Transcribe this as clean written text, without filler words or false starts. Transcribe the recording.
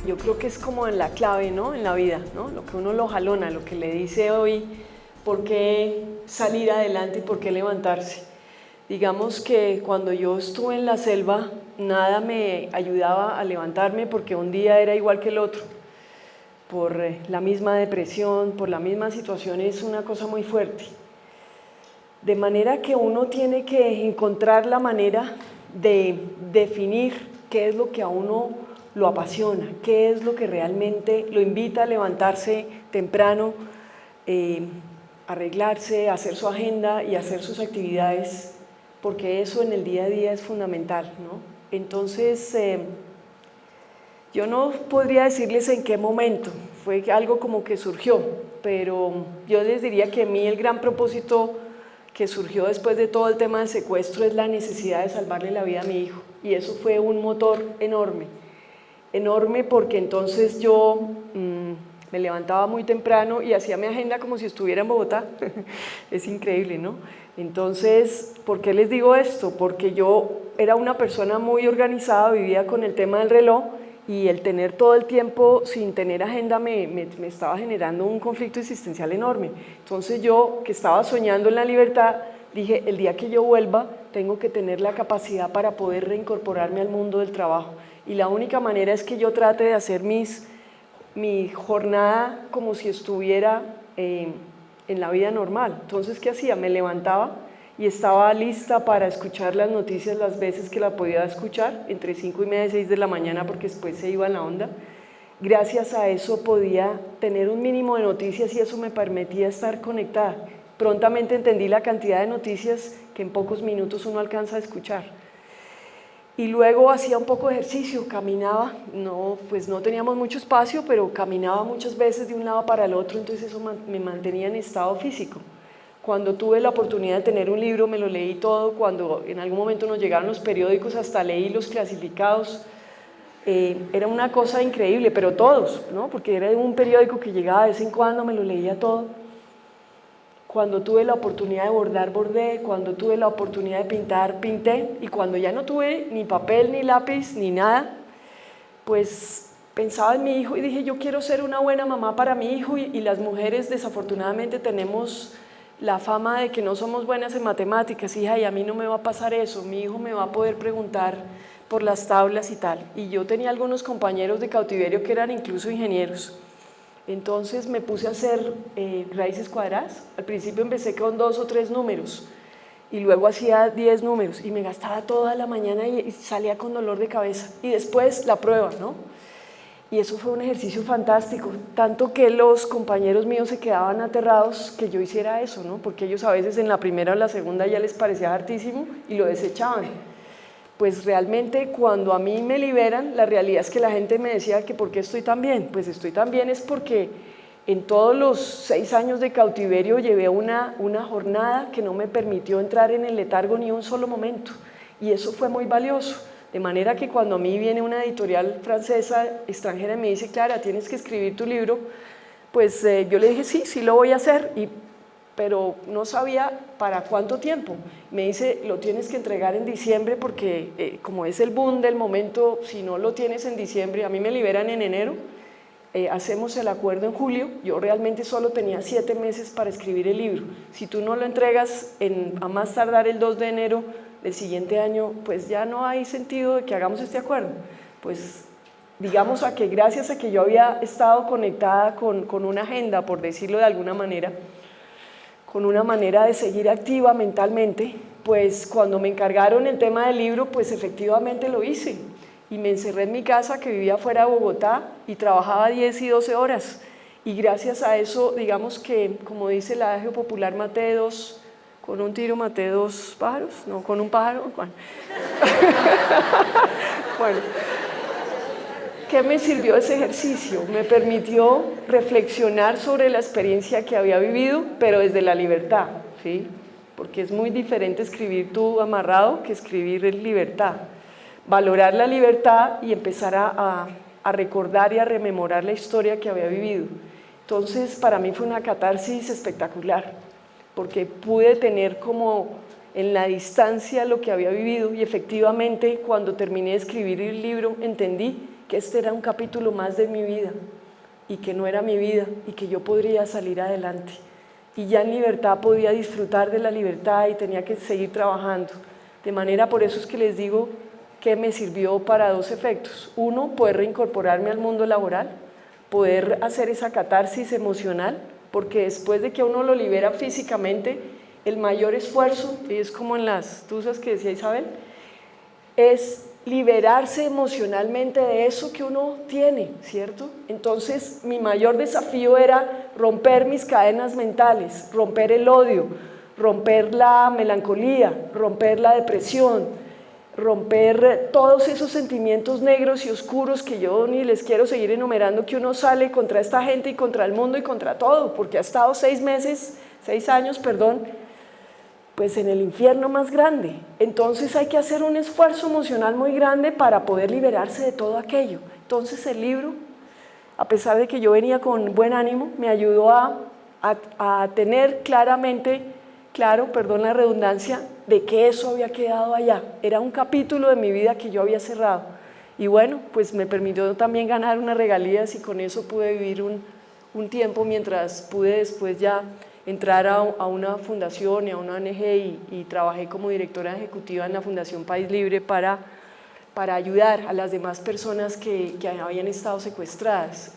yo creo que es como en la clave, ¿no? En la vida, ¿no? Lo que uno lo jalona, lo que le dice hoy, por qué salir adelante y por qué levantarse. Digamos que cuando yo estuve en la selva, nada me ayudaba a levantarme porque un día era igual que el otro. Por la misma depresión, por la misma situación, es una cosa muy fuerte. De manera que uno tiene que encontrar la manera de definir qué es lo que a uno lo apasiona, qué es lo que realmente lo invita a levantarse temprano, arreglarse, hacer su agenda y hacer sus actividades, porque eso en el día a día es fundamental, ¿no? Entonces, yo no podría decirles en qué momento, fue algo como que surgió, pero yo les diría que a mí el gran propósito que surgió después de todo el tema del secuestro es la necesidad de salvarle la vida a mi hijo, y eso fue un motor enorme, enorme porque entonces yo me levantaba muy temprano y hacía mi agenda como si estuviera en Bogotá, es increíble, ¿no? Entonces, ¿por qué les digo esto? Porque yo era una persona muy organizada, vivía con el tema del reloj, y el tener todo el tiempo sin tener agenda me estaba generando un conflicto existencial enorme. Entonces yo, que estaba soñando en la libertad, dije, el día que yo vuelva, tengo que tener la capacidad para poder reincorporarme al mundo del trabajo. Y la única manera es que yo trate de hacer mi jornada como si estuviera en la vida normal. Entonces, ¿qué hacía? Me levantaba y estaba lista para escuchar las noticias las veces que la podía escuchar, entre 5:30 y 6 de la mañana, porque después se iba en la onda. Gracias a eso podía tener un mínimo de noticias y eso me permitía estar conectada. Prontamente entendí la cantidad de noticias que en pocos minutos uno alcanza a escuchar. Y luego hacía un poco de ejercicio, caminaba, pues no teníamos mucho espacio, pero caminaba muchas veces de un lado para el otro, entonces eso me mantenía en estado físico. Cuando tuve la oportunidad de tener un libro, me lo leí todo. Cuando en algún momento nos llegaron los periódicos, hasta leí los clasificados. Era una cosa increíble, pero todos, ¿no? Porque era un periódico que llegaba de vez en cuando, me lo leía todo. Cuando tuve la oportunidad de bordar, bordé. Cuando tuve la oportunidad de pintar, pinté. Y cuando ya no tuve ni papel, ni lápiz, ni nada, pues pensaba en mi hijo y dije, yo quiero ser una buena mamá para mi hijo. Y las mujeres desafortunadamente tenemos la fama de que no somos buenas en matemáticas. Hija, y a mí no me va a pasar eso, mi hijo me va a poder preguntar por las tablas y tal. Y yo tenía algunos compañeros de cautiverio que eran incluso ingenieros. Entonces me puse a hacer raíces cuadradas. Al principio empecé con 2 o 3 números y luego hacía 10 números y me gastaba toda la mañana y salía con dolor de cabeza. Y después la prueba, ¿no? Y eso fue un ejercicio fantástico, tanto que los compañeros míos se quedaban aterrados que yo hiciera eso, ¿no? Porque ellos a veces en la primera o la segunda ya les parecía hartísimo y lo desechaban. Pues realmente cuando a mí me liberan, la realidad es que la gente me decía que ¿por qué estoy tan bien? Pues estoy tan bien es porque en todos los 6 años de cautiverio llevé una jornada que no me permitió entrar en el letargo ni un solo momento, y eso fue muy valioso. De manera que cuando a mí viene una editorial francesa extranjera y me dice, Clara, tienes que escribir tu libro, pues yo le dije, sí lo voy a hacer, pero no sabía para cuánto tiempo. Me dice, lo tienes que entregar en diciembre porque como es el boom del momento, si no lo tienes en diciembre, a mí me liberan en enero, hacemos el acuerdo en julio, yo realmente solo tenía 7 meses para escribir el libro. Si tú no lo entregas a más tardar el 2 de enero del siguiente año, pues ya no hay sentido de que hagamos este acuerdo. Pues digamos a que gracias a que yo había estado conectada con una agenda, por decirlo de alguna manera, con una manera de seguir activa mentalmente, pues cuando me encargaron el tema del libro, pues efectivamente lo hice. Y me encerré en mi casa, que vivía fuera de Bogotá, y trabajaba 10 y 12 horas. Y gracias a eso, digamos que, como dice el adagio popular, maté con un tiro maté 2 pájaros, no, con un pájaro. Bueno, bueno, ¿qué me sirvió ese ejercicio? Me permitió reflexionar sobre la experiencia que había vivido, pero desde la libertad, ¿sí? Porque es muy diferente escribir tú amarrado que escribir en libertad. Valorar la libertad y empezar a recordar y a rememorar la historia que había vivido. Entonces, para mí fue una catarsis espectacular, porque pude tener como en la distancia lo que había vivido, y efectivamente cuando terminé de escribir el libro entendí que este era un capítulo más de mi vida y que no era mi vida y que yo podría salir adelante. Y ya en libertad podía disfrutar de la libertad y tenía que seguir trabajando. De manera, por eso es que les digo que me sirvió para dos efectos. Uno, poder reincorporarme al mundo laboral, poder hacer esa catarsis emocional, porque después de que uno lo libera físicamente, el mayor esfuerzo, y es como en las tusas que decía Isabel, es liberarse emocionalmente de eso que uno tiene, ¿cierto? Entonces mi mayor desafío era romper mis cadenas mentales, romper el odio, romper la melancolía, romper la depresión, romper todos esos sentimientos negros y oscuros que yo ni les quiero seguir enumerando, que uno sale contra esta gente y contra el mundo y contra todo, porque ha estado 6 años, pues en el infierno más grande. Entonces hay que hacer un esfuerzo emocional muy grande para poder liberarse de todo aquello. Entonces el libro, a pesar de que yo venía con buen ánimo, me ayudó a tener claro, perdón la redundancia, de que eso había quedado allá. Era un capítulo de mi vida que yo había cerrado. Y bueno, pues me permitió también ganar unas regalías y con eso pude vivir un tiempo mientras pude después ya entrar a una fundación y a una ONG y trabajé como directora ejecutiva en la Fundación País Libre para ayudar a las demás personas que habían estado secuestradas.